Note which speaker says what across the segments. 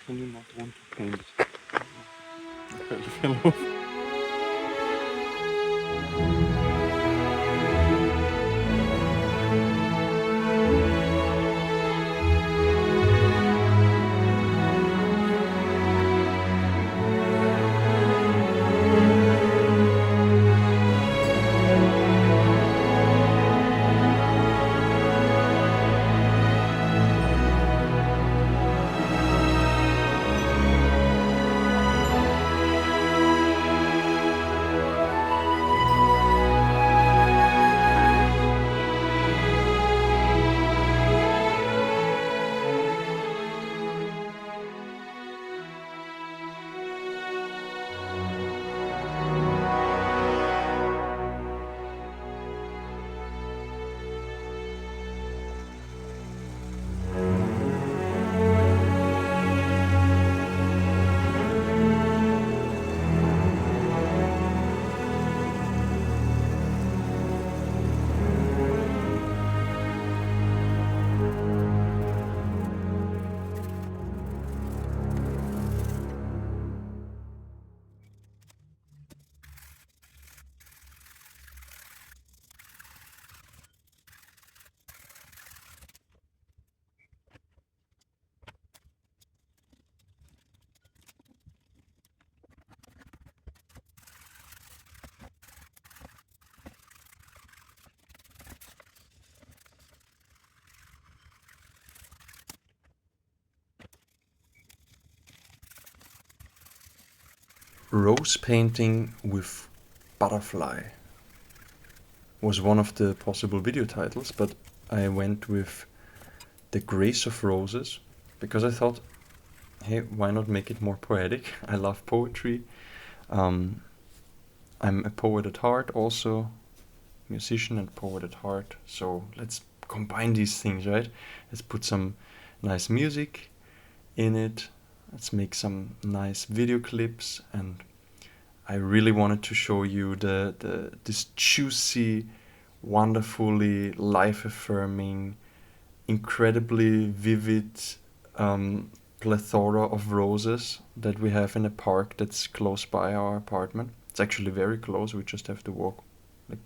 Speaker 1: Can you not want to paint? I fell off. Rose painting with butterfly was one of the possible video titles, but I went with the grace of roses because I thought, hey, why not make it more poetic? I love poetry. Um, I'm a poet at heart, also musician and poet at heart. So let's combine these things, right? Let's put some nice music in it. Let's make some nice video clips, and I really wanted to show you this juicy, wonderfully life affirming, incredibly vivid plethora of roses that we have in a park that's close by our apartment. It's actually very close. We just have to walk like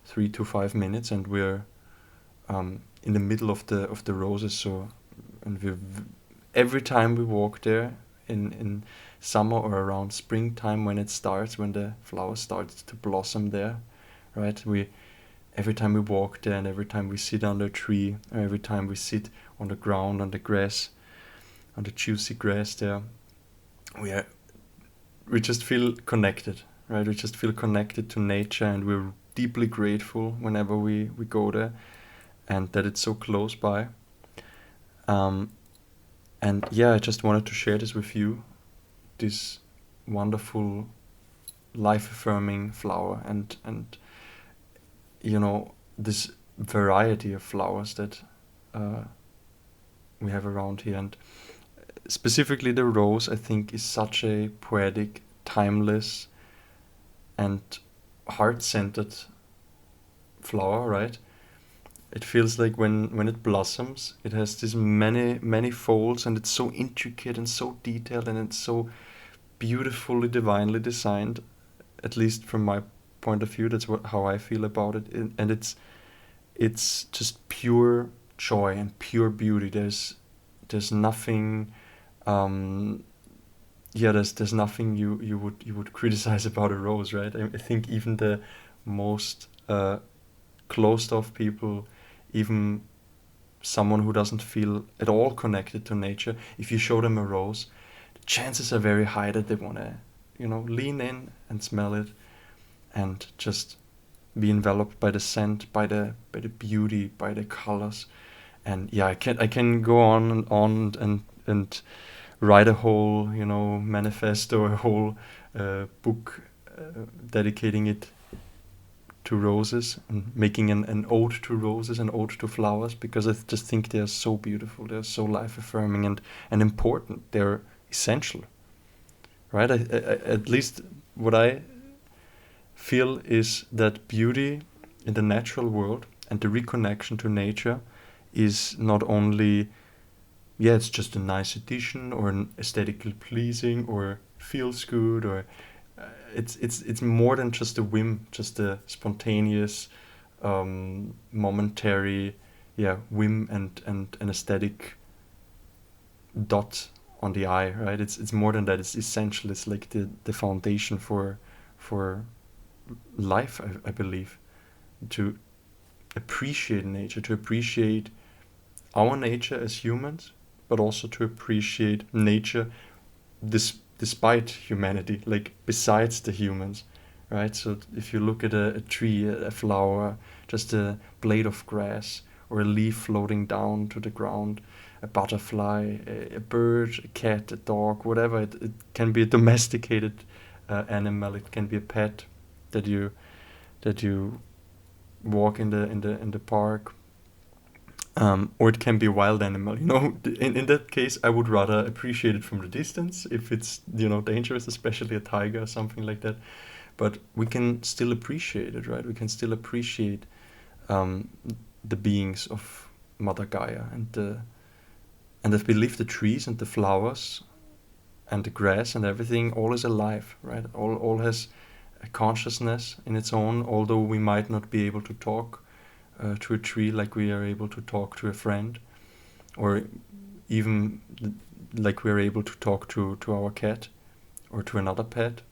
Speaker 1: 3 to 5 minutes, and we're in the middle of the roses. So, and we every time we walk there in summer or around springtime when it starts, when the flowers start to blossom there, right? We every time we walk there, and every time we sit under a tree, or every time we sit on the ground, on the grass, on the juicy grass there, we are we just feel connected, right? We just feel connected to nature, and we're deeply grateful whenever we go there, and that it's so close by. Um, and yeah, I just wanted to share this with you, this wonderful, life-affirming flower, and this variety of flowers that uh, we have around here, and specifically the rose, I think, is such a poetic, timeless, and heart-centered flower, right? It feels like when it blossoms, it has these many folds, and it's so intricate and so detailed, and it's so beautifully, divinely designed. At least from my point of view, that's how I feel about it, and it's just pure joy and pure beauty. There's nothing, um, yeah, there's nothing you would criticize about a rose, right? I think even the most closed off people, even someone who doesn't feel at all connected to nature, if you show them a rose, the chances are very high that they want to, lean in and smell it, and just be enveloped by the scent, by the beauty, by the colors. And yeah, I can go on and on, and write a whole, manifesto, a whole book dedicating it to roses, and making an ode to roses, an ode to flowers, because I just think they are so beautiful, they're so life affirming, and important. They're essential, right? At least what I feel is that beauty in the natural world and the reconnection to nature is not only yeah, it's just a nice addition or an aesthetically pleasing or feels good, or it's more than just a whim, just a spontaneous, momentary, yeah, whim and an aesthetic dot on the eye, right? It's more than that. It's essential. It's like the foundation for life, I believe, to appreciate nature, to appreciate our nature as humans, but also to appreciate nature despite humanity, like besides the humans, right? So if you look at a tree, a flower, just a blade of grass, or a leaf floating down to the ground, a butterfly, a bird, a cat, a dog, whatever. It can be a domesticated animal. It can be a pet that you walk in the park, or it can be a wild animal. In that case, I would rather appreciate it from the distance if it's dangerous, especially a tiger or something like that. But we can still appreciate it, right? We can still appreciate um, the beings of Mother Gaia, and I believe the trees and the flowers and the grass and everything all is alive, right? All has a consciousness in its own, although we might not be able to talk to a tree like we are able to talk to a friend, or even like we're able to talk to our cat or to another pet.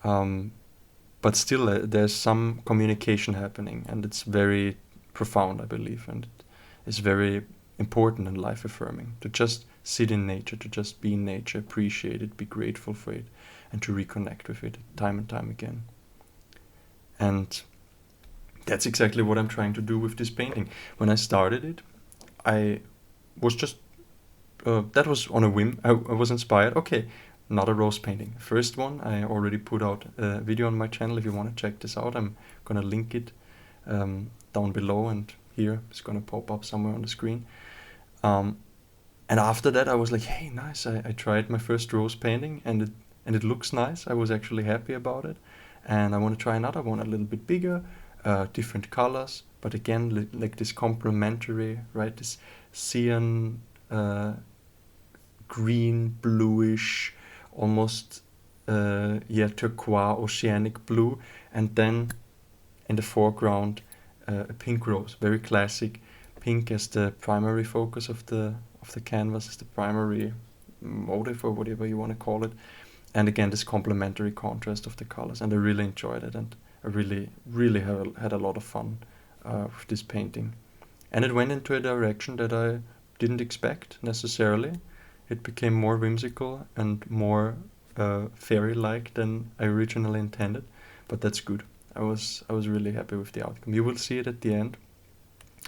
Speaker 1: Um, but still, there's some communication happening, and it's very profound, I believe, and it's very important and life affirming to just sit in nature, to just be in nature, appreciate it, be grateful for it, and to reconnect with it time and time again. And that's exactly what I'm trying to do with this painting. When I started it, I was just that was on a whim. I was inspired. Okay, another rose painting. First one, I already put out a video on my channel. If you want to check this out, I'm gonna link it down below, and here it's gonna pop up somewhere on the screen. Um, and after that, I was like, hey, nice. I tried my first rose painting, and it looks nice. I was actually happy about it, and I want to try another one a little bit bigger, different colors, but again, like this complementary, right? This cyan, green, bluish, almost yeah, turquoise, oceanic blue, and then in the foreground a pink rose, very classic. Pink as the primary focus of the canvas, as the primary motive or whatever you want to call it, and again this complementary contrast of the colors. And I really enjoyed it, and I really had a lot of fun with this painting. And it went into a direction that I didn't expect necessarily. It became more whimsical and more fairy-like than I originally intended, but that's good. I was really happy with the outcome. You will see it at the end.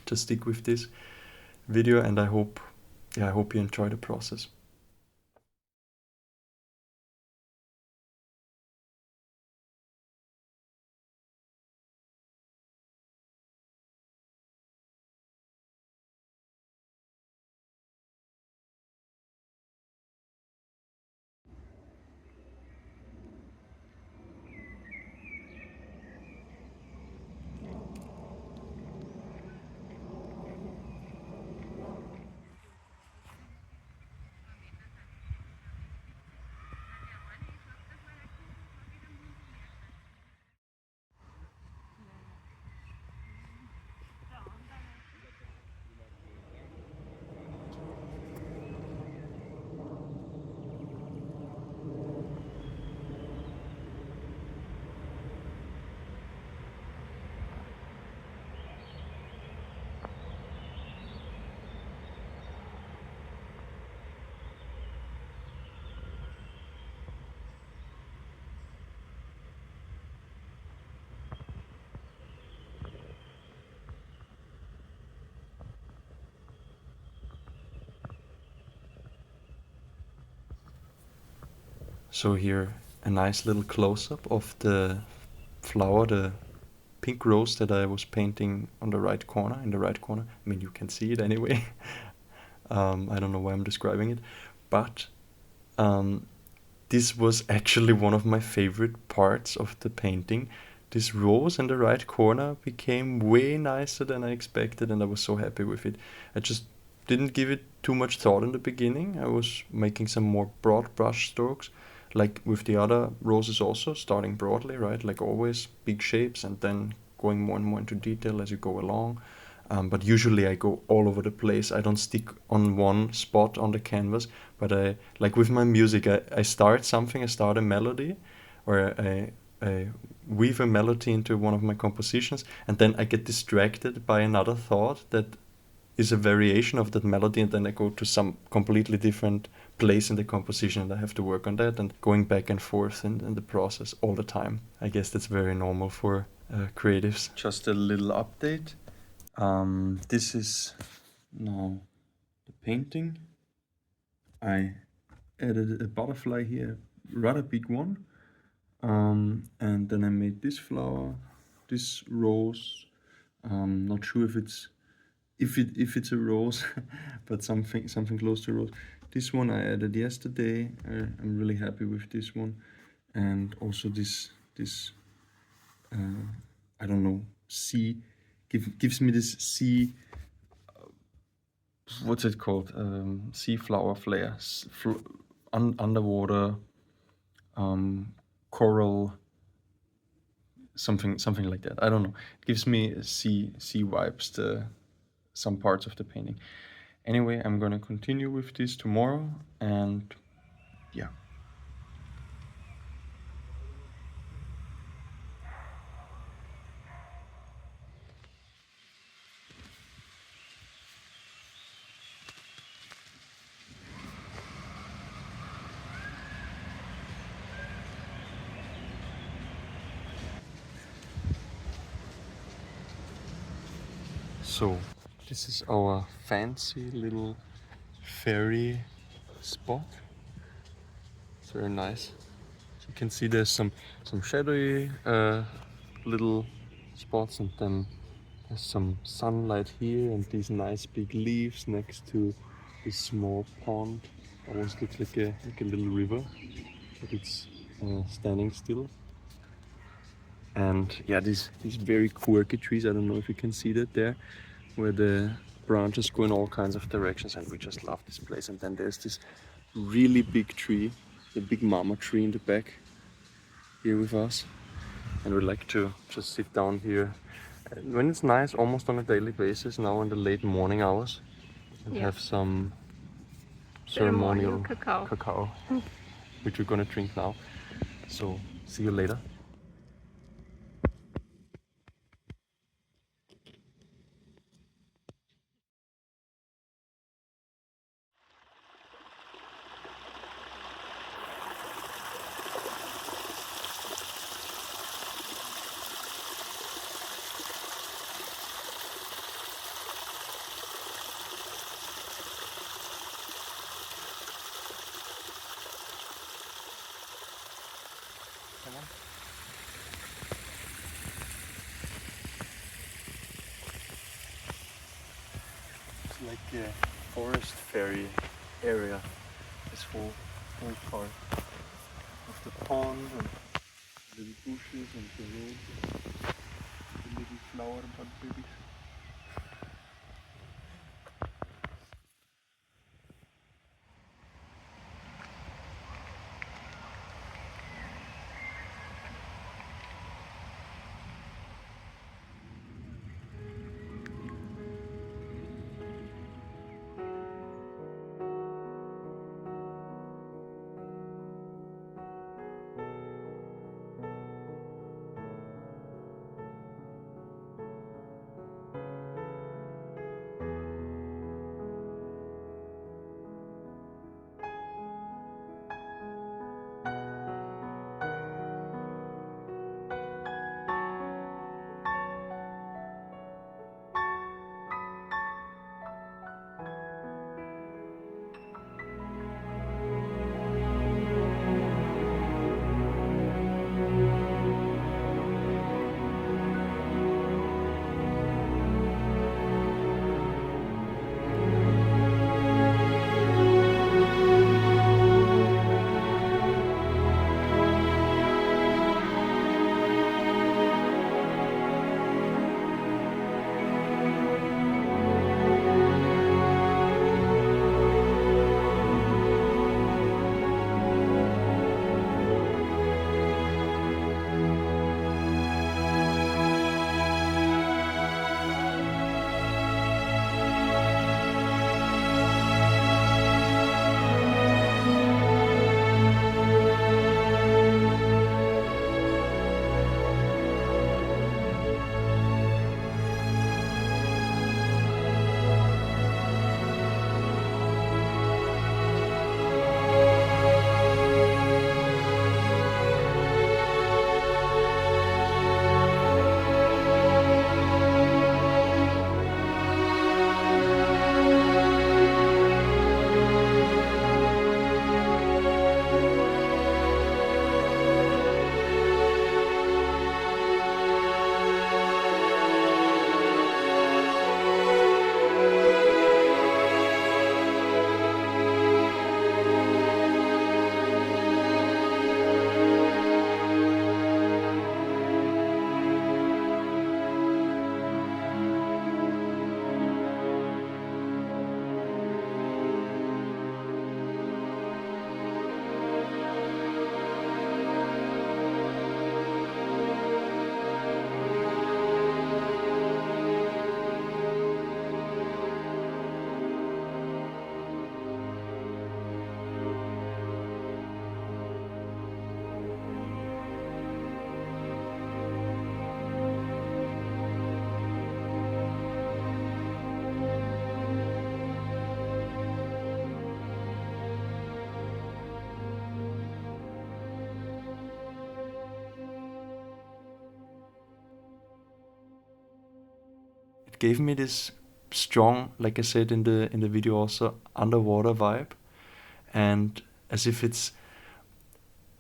Speaker 1: Just stick with this video, and I hope you enjoy the process. So here, a nice little close-up of the flower, the pink rose that I was painting on the right corner, in the right corner. I mean, you can see it anyway. I don't know why I'm describing it, but um, this was actually one of my favorite parts of the painting. This rose in the right corner became way nicer than I expected, and I was so happy with it. I just didn't give it too much thought in the beginning. I was making some more broad brush strokes, like with the other roses also, starting broadly, right? Like always, big shapes, and then going more and more into detail as you go along. But usually I go all over the place. I don't stick on one spot on the canvas, but I, like with my music, I start something, I start a melody, or I weave a melody into one of my compositions, and then I get distracted by another thought that is a variation of that melody, and then I go to some completely different place in the composition, and I have to work on that, and going back and forth in the process all the time. I guess that's very normal for creatives. Just a little update. This is now the painting. I added a butterfly here, rather big one. And then I made this flower, this rose. Not sure if it's a rose, but something close to a rose. This one I added yesterday. I'm really happy with this one, and also this I don't know, sea gives me this sea. What's it called? Sea flower flare, underwater coral, something like that. I don't know. It gives me sea vibes to some parts of the painting. Anyway, I'm gonna continue with this tomorrow, and yeah. So this is our fancy little fairy spot. It's very nice. So you can see there's some shadowy little spots, and then there's some sunlight here, and these nice big leaves next to this small pond. Almost looks like a little river, but it's standing still. And yeah, these very quirky trees. I don't know if you can see that there, where the branches go in all kinds of directions, and we just love this place. And then there's this really big tree, the big mama tree in the back here with us, and we like to just sit down here when it's nice, almost on a daily basis now in the late morning hours, and have some ceremonial cacao, which we're gonna drink now. So see you later. It's like a forest fairy area, this whole part of the pond, and little bushes and the road, the little flower bud babies. it gave me this strong, like I said in the video also, underwater vibe, and as if it's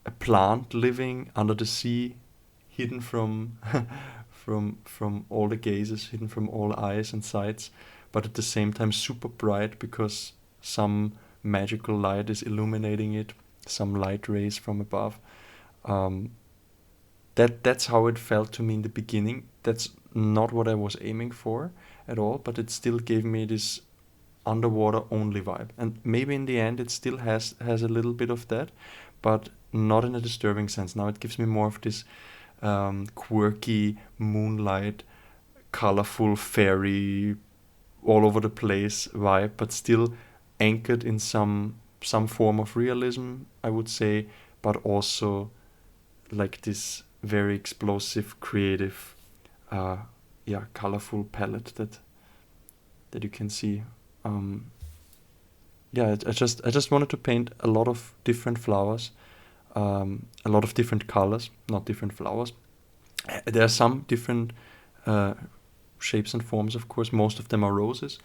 Speaker 1: a plant living under the sea, hidden from from all the gazes, hidden from all eyes and sights, but at the same time super bright because some magical light is illuminating it, some light rays from above. Um, that's how it felt to me in the beginning. That's not what I was aiming for at all, but it still gave me this underwater only vibe. And maybe in the end it still has a little bit of that, but not in a disturbing sense. Now it gives me more of this quirky moonlight, colorful fairy, all over the place vibe, but still anchored in some form of realism, I would say, but also like this very explosive, creative, uh, yeah, colorful palette that you can see. Um, yeah, I just wanted to paint a lot of different flowers, a lot of different colors, not different flowers. There are some different uh, shapes and forms, of course. Most of them are roses.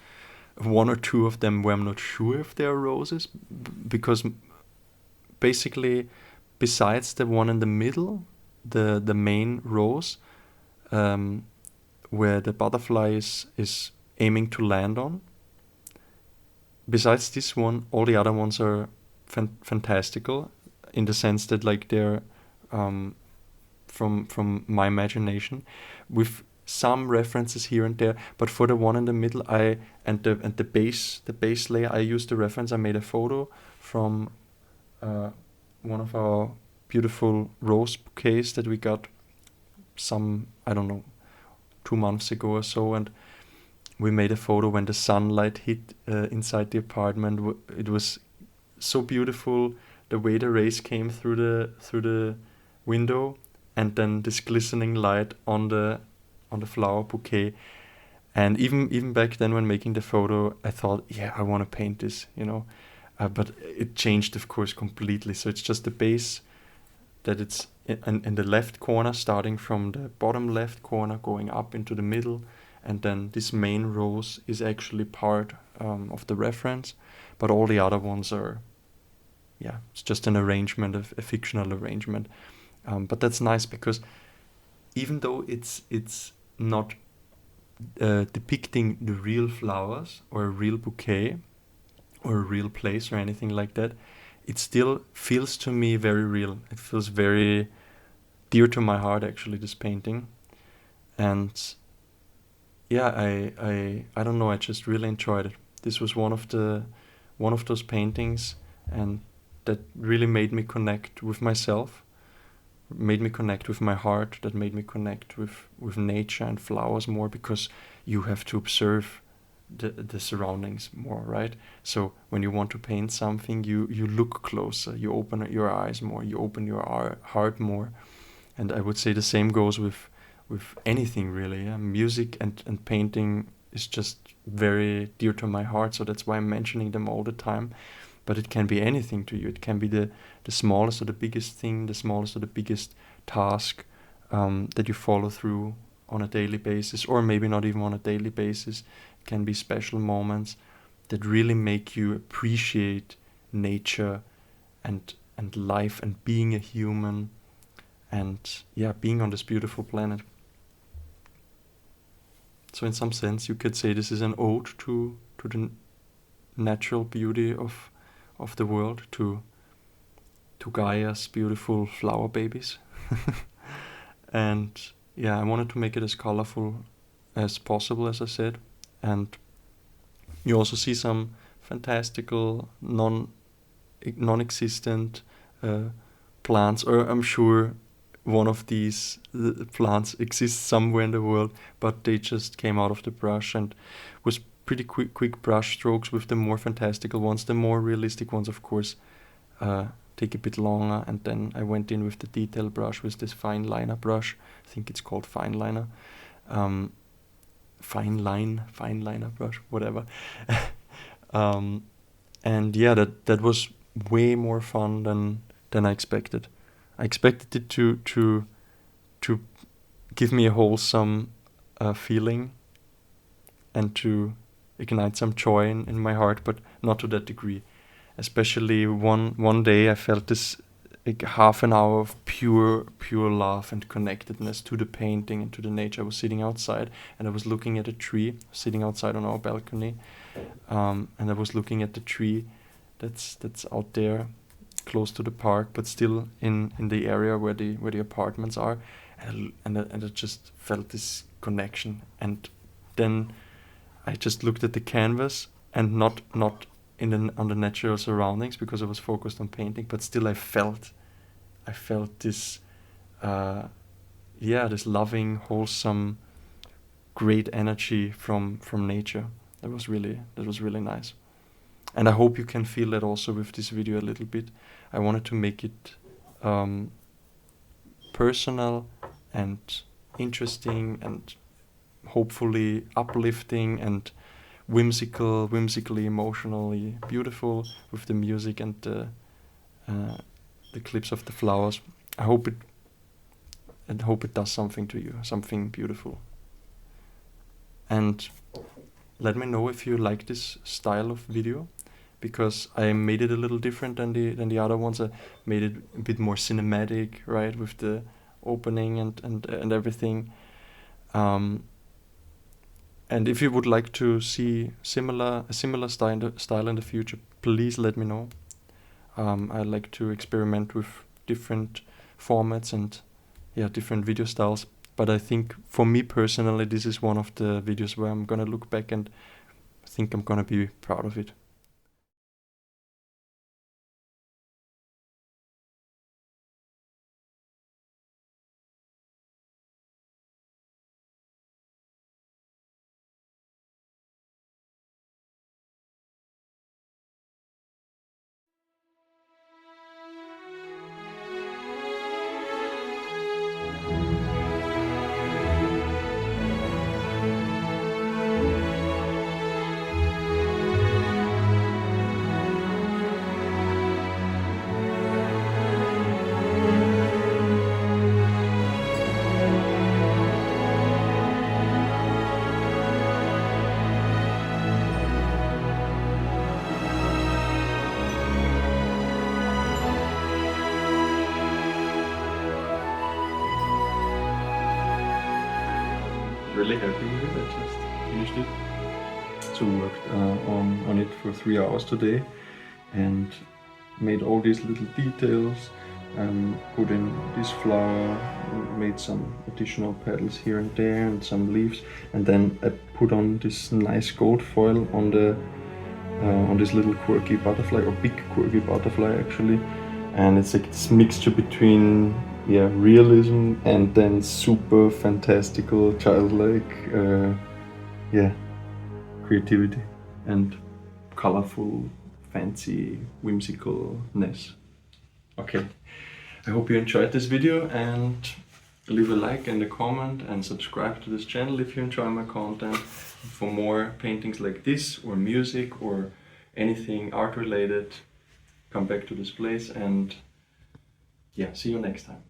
Speaker 1: One or two of them where I'm not sure if they are roses, because basically, besides the one in the middle, the main rose, um, where the butterfly is aiming to land on. Besides this one, all the other ones are fantastical, in the sense that like they're um, from my imagination, with some references here and there. But for the one in the middle, I and the base layer, I used the reference. I made a photo from one of our beautiful rose bouquets that we got some, I don't know, 2 months ago or so, and we made a photo when the sunlight hit inside the apartment. It was so beautiful, the way the rays came through the window, and then this glistening light on the flower bouquet. And even back then, when making the photo, I thought, yeah, I want to paint this, but it changed, of course, completely. So it's just the base, that it's in the left corner, starting from the bottom left corner, going up into the middle, and then this main rose is actually part of the reference, but all the other ones are, yeah, it's just an arrangement, a fictional arrangement. But that's nice because even though it's not depicting the real flowers or a real bouquet or a real place or anything like that, it still feels to me very real. It feels very dear to my heart, actually, this painting. And yeah, I don't know, I just really enjoyed it. This was one of those paintings, and that really made me connect with myself, made me connect with my heart, that made me connect with nature and flowers more, because you have to observe the surroundings more, right? So when you want to paint something, you look closer, you open your eyes more, you open your heart more. And I would say the same goes with anything, really. Yeah? Music and painting is just very dear to my heart, so that's why I'm mentioning them all the time. But it can be anything to you. It can be the smallest or the biggest thing, the smallest or the biggest task that you follow through on a daily basis, or maybe not even on a daily basis. It can be special moments that really make you appreciate nature and life and being a human, and yeah, being on this beautiful planet. So in some sense, you could say this is an ode to the natural beauty of the world, to Gaia's beautiful flower babies. And yeah, I wanted to make it as colorful as possible, as I said. And you also see some fantastical non-existent plants, or I'm sure one of these plants exists somewhere in the world, but they just came out of the brush, and was pretty quick brush strokes with the more fantastical ones. The more realistic ones, of course, take a bit longer, and then I went in with the detail brush, with this fine liner brush. I think it's called fine liner. Fine liner brush, whatever. And yeah, that was way more fun than I expected. I expected it to give me a wholesome feeling, and to ignite some joy in my heart, but not to that degree. Especially one day I felt this like half an hour of pure love and connectedness to the painting and to the nature. I was sitting outside and I was looking at a tree, sitting outside on our balcony, and I was looking at the tree that's out there close to the park, but still in the area where the apartments are, and I just felt this connection. And then I just looked at the canvas and not on the natural surroundings, because I was focused on painting, but still I felt this this loving, wholesome, great energy from nature. That was really nice. And I hope you can feel that also with this video a little bit. I wanted to make it personal and interesting and hopefully uplifting and whimsically, emotionally beautiful, with the music and the clips of the flowers. I hope it does something to you, something beautiful. And let me know if you like this style of video, because I made it a little different than the other ones. I made it a bit more cinematic, right, with the opening and everything. And if you would like to see a similar style in the future, please let me know. I like to experiment with different formats and different video styles. But I think for me personally, this is one of the videos where I'm gonna look back and think I'm gonna be proud of it. Really happy with it. I just finished it. So worked on it for 3 hours today and made all these little details. Put in this flower, made some additional petals here and there and some leaves, and then I put on this nice gold foil on this little quirky butterfly, or big quirky butterfly actually. And it's like this mixture between realism and then super fantastical, childlike creativity and colorful, fancy whimsicalness. Okay, I hope you enjoyed this video, and leave a like and a comment and subscribe to this channel if you enjoy my content. For more paintings like this, or music, or anything art related, come back to this place, and see you next time.